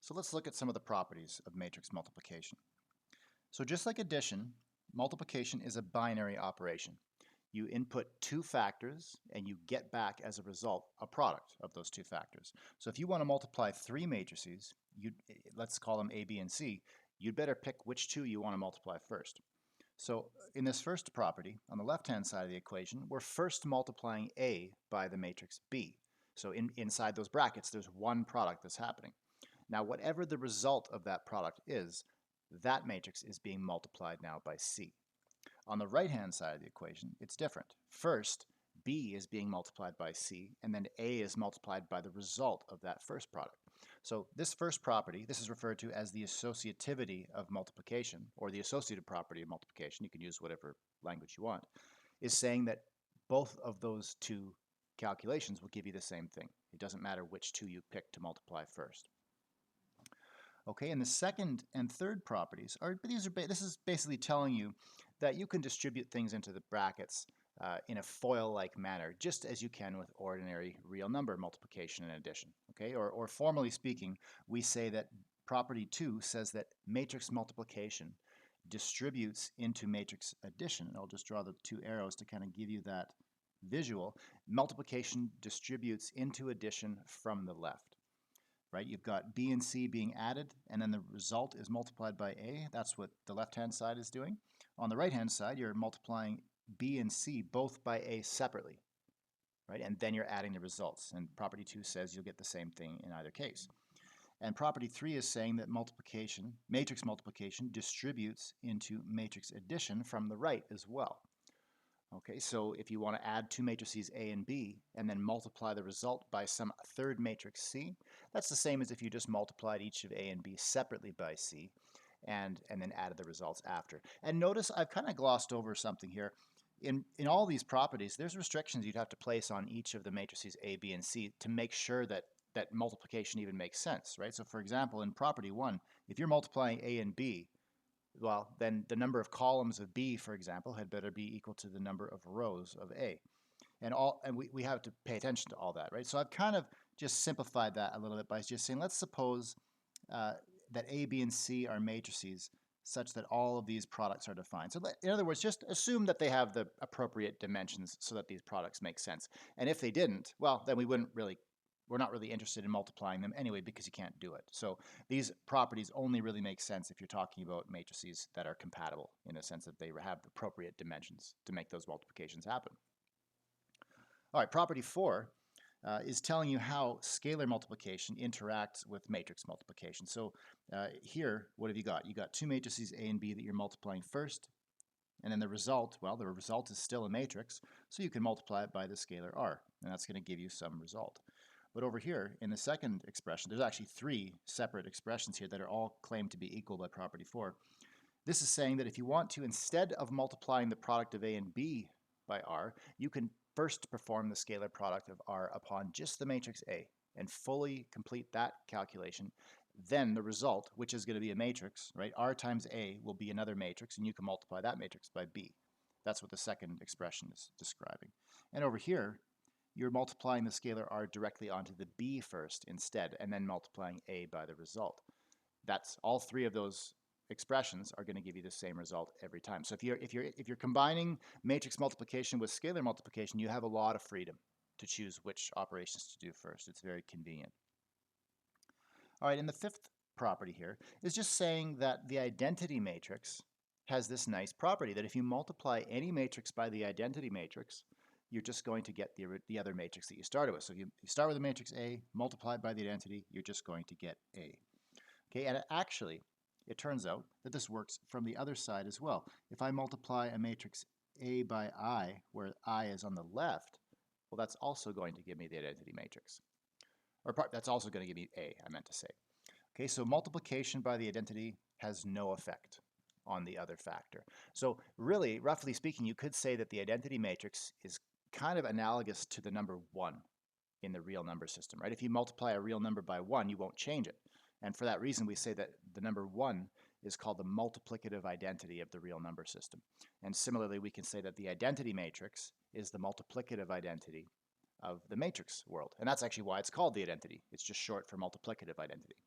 So let's look at some of the properties of matrix multiplication. So just like addition, multiplication is a binary operation. You input two factors and you get back as a result a product of those two factors. So if you want to multiply three matrices, let's call them A, B, and C, you'd better pick which two you want to multiply first. So in this first property, on the left-hand side of the equation, we're first multiplying A by the matrix B. So inside those brackets, there's one product that's happening. Now, whatever the result of that product is, that matrix is being multiplied now by C. On the right-hand side of the equation, it's different. First, B is being multiplied by C, and then A is multiplied by the result of that first product. So this first property, this is referred to as the associativity of multiplication, or the associative property of multiplication, you can use whatever language you want, is saying that both of those two calculations will give you the same thing. It doesn't matter which two you pick to multiply first. Okay, and the second and third properties this is basically telling you that you can distribute things into the brackets in a FOIL-like manner, just as you can with ordinary real number multiplication and addition. Okay, or formally speaking, we say that property 2 says that matrix multiplication distributes into matrix addition. And I'll just draw the two arrows to kind of give you that visual. Multiplication distributes into addition from the left. Right? You've got B and C being added, and then the result is multiplied by A. That's what the left-hand side is doing. On the right-hand side, you're multiplying B and C both by A separately, right? And then you're adding the results. And property 2 says you'll get the same thing in either case. And property 3 is saying that matrix multiplication distributes into matrix addition from the right as well. Okay, so if you want to add two matrices A and B and then multiply the result by some third matrix C, that's the same as if you just multiplied each of A and B separately by C and then added the results after. And notice I've kind of glossed over something here. In all these properties, there's restrictions you'd have to place on each of the matrices A, B, and C to make sure that multiplication even makes sense, right? So for example, in property 1, if you're multiplying A and B, well, then the number of columns of B, for example, had better be equal to the number of rows of A. And we have to pay attention to all that, right? So I've kind of just simplified that a little bit by just saying, let's suppose that A, B, and C are matrices such that all of these products are defined. So in other words, just assume that they have the appropriate dimensions so that these products make sense. And if they didn't, well, then we're not really interested in multiplying them anyway because you can't do it. So these properties only really make sense if you're talking about matrices that are compatible in the sense that they have the appropriate dimensions to make those multiplications happen. All right, property 4 is telling you how scalar multiplication interacts with matrix multiplication. So here, what have you got? You got two matrices A and B that you're multiplying first, and then the result, well, the result is still a matrix, so you can multiply it by the scalar R, and that's going to give you some result. But over here, in the second expression, there's actually three separate expressions here that are all claimed to be equal by property 4. This is saying that if you want to, instead of multiplying the product of A and B by R, you can first perform the scalar product of R upon just the matrix A and fully complete that calculation. Then the result, which is going to be a matrix, right? R times A will be another matrix, and you can multiply that matrix by B. That's what the second expression is describing. And over here, you're multiplying the scalar R directly onto the B first instead, and then multiplying A by the result. That's all three of those expressions are going to give you the same result every time. So if you're combining matrix multiplication with scalar multiplication, you have a lot of freedom to choose which operations to do first. It's very convenient. All right, and the fifth property here is just saying that the identity matrix has this nice property that if you multiply any matrix by the identity matrix, you're just going to get the other matrix that you started with. So if you start with a matrix A, multiplied by the identity, you're just going to get A. Okay, and actually, it turns out that this works from the other side as well. If I multiply a matrix A by I, where I is on the left, well, that's also going to give me the identity matrix. Or that's also going to give me A, I meant to say. Okay, so multiplication by the identity has no effect on the other factor. So really, roughly speaking, you could say that the identity matrix is kind of analogous to the number 1 in the real number system, right? If you multiply a real number by 1, you won't change it. And for that reason, we say that the number 1 is called the multiplicative identity of the real number system. And similarly, we can say that the identity matrix is the multiplicative identity of the matrix world. And that's actually why it's called the identity. It's just short for multiplicative identity.